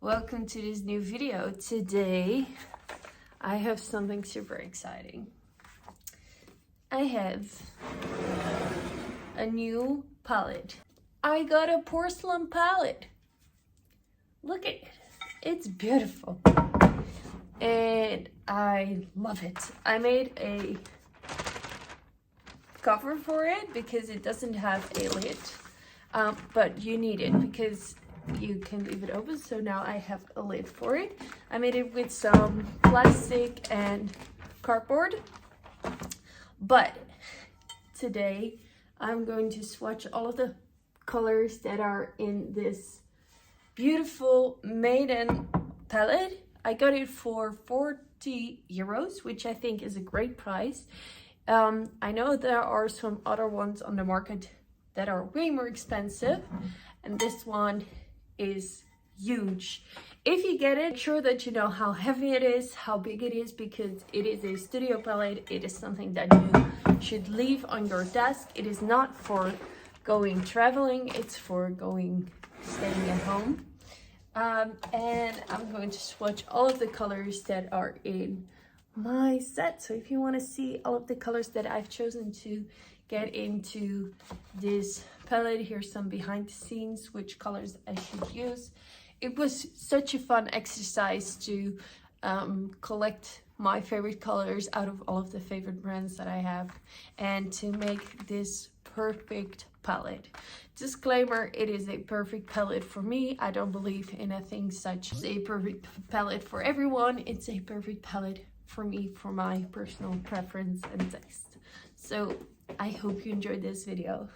Welcome to this new video. Today I have something super exciting. I have a new palette. I got a porcelain palette. Look at it. It's beautiful. And I love it. I made a cover for it because it doesn't have a lid. But you need it because you can leave it open. So now I have a lid for it. I made it with some plastic and cardboard. But today I'm going to swatch all of the colors that are in this beautiful MEEDEN palette. I got it for 40 euros, which I think is a great price. I know there are some other ones on the market that are way more expensive, and this one is huge. If you get it, make sure that you know how heavy it is, how big it is, because it is a studio palette. It is something that you should leave on your desk. It is not for going traveling, it's for staying at home. And I'm going to swatch all of the colors that are in my set. So if you want to see all of the colors that I've chosen to get into this palette, here's some behind the scenes, which colors I should use. It was such a fun exercise to collect my favorite colors out of all of the favorite brands that I have and to make this perfect palette. Disclaimer, it is a perfect palette for me. I don't believe in a thing such as a perfect palette for everyone. It's a perfect palette for me, for my personal preference and taste. So I hope you enjoyed this video.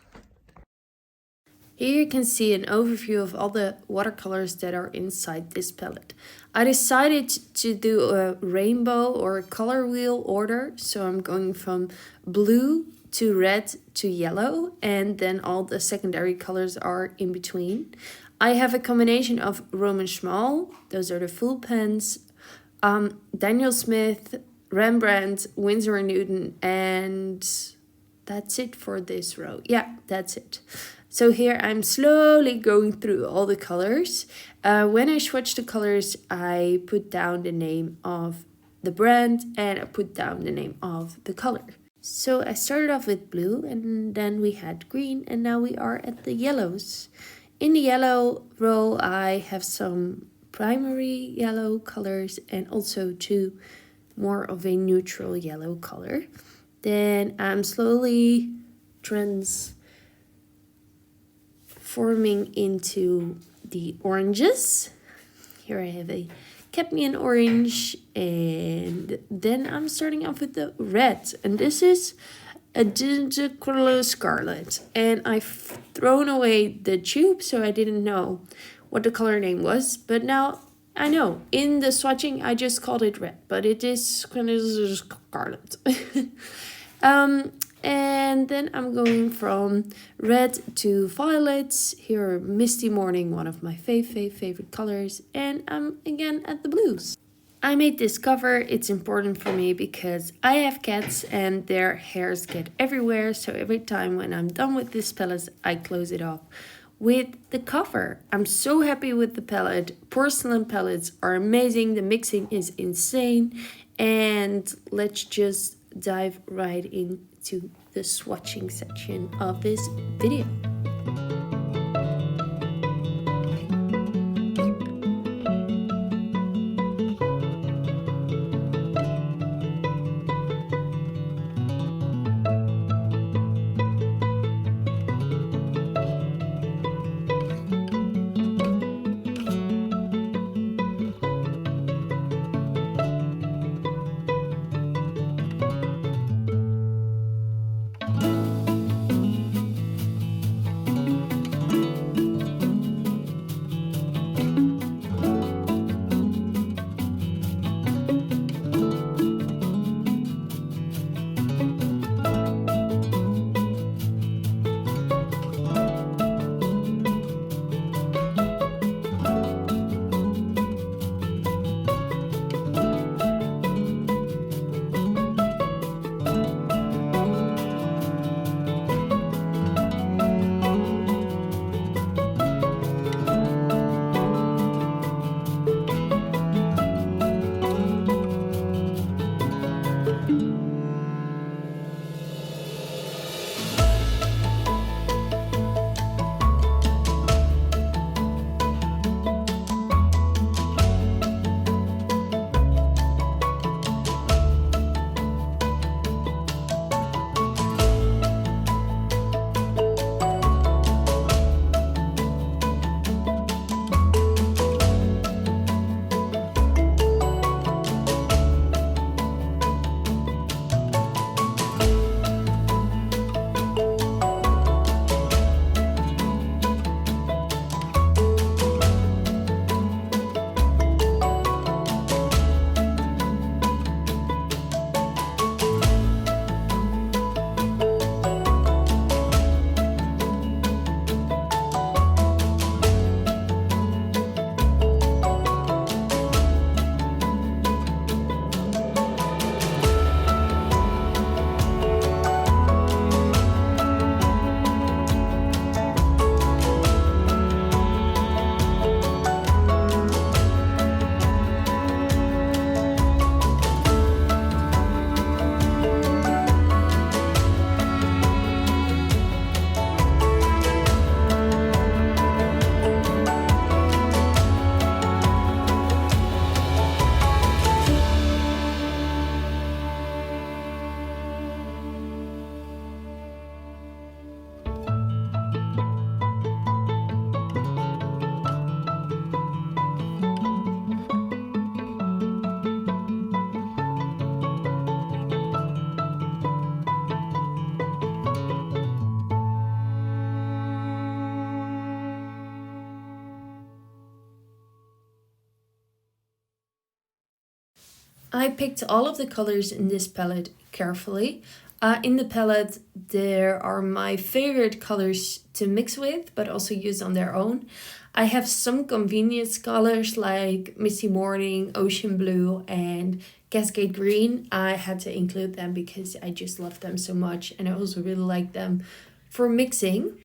Here you can see an overview of all the watercolors that are inside this palette. I decided to do a rainbow or a color wheel order. So I'm going from blue to red to yellow, and then all the secondary colors are in between. I have a combination of Roman Szmal, those are the full pens, Daniel Smith, Rembrandt, Winsor and Newton, and that's it for this row. Yeah, that's it. So here I'm slowly going through all the colors. When I swatch the colors, I put down the name of the brand and I put down the name of the color. So I started off with blue, and then we had green, and now we are at the yellows. In the yellow row, I have some primary yellow colors and also two more of a neutral yellow color. Then I'm slowly transforming into the oranges. Here I have a cadmium orange, and then I'm starting off with the red, and this is a Gogh scarlet, and I've thrown away the tube, so I didn't know what the color name was, but now I know. In the swatching I just called it red, but it is kind of scarlet. And then I'm going from red to violets. Here, Misty Morning, one of my favorite colors. And I'm again at the blues. I made this cover. It's important for me because I have cats and their hairs get everywhere. So every time when I'm done with this palette, I close it off with the cover. I'm so happy with the palette. Porcelain palettes are amazing. The mixing is insane. And let's just dive right into the swatching section of this video. I picked all of the colors in this palette carefully. In the palette, there are my favorite colors to mix with, but also use on their own. I have some convenience colors like Misty Morning, Ocean Blue, and Cascade Green. I had to include them because I just love them so much, and I also really like them for mixing.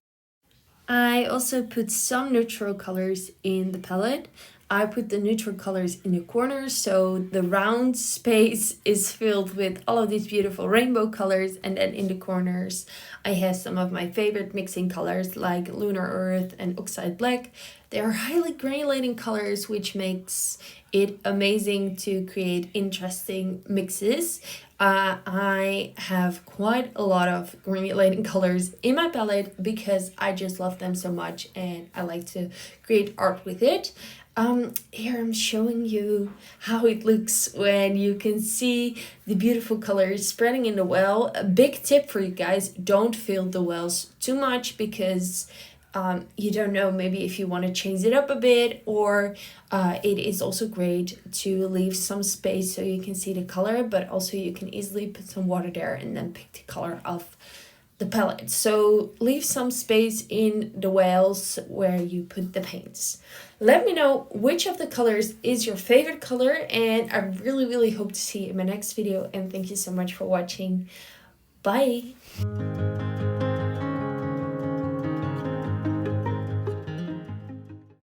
I also put some neutral colors in the palette. I put the neutral colors in the corners, so the round space is filled with all of these beautiful rainbow colors, and then in the corners I have some of my favorite mixing colors like Lunar Earth and Oxide Black. They are highly granulating colors, which makes it amazing to create interesting mixes. I have quite a lot of granulating colors in my palette because I just love them so much and I like to create art with it. Here I'm showing you how it looks when you can see the beautiful colors spreading in the well. A big tip for you guys, don't fill the wells too much because you don't know, maybe if you want to change it up a bit, or it is also great to leave some space so you can see the color, but also you can easily put some water there and then pick the color of the palette. So leave some space in the wells where you put the paints. Let me know which of the colors is your favorite color, and I really hope to see you in my next video, and thank you so much for watching. Bye!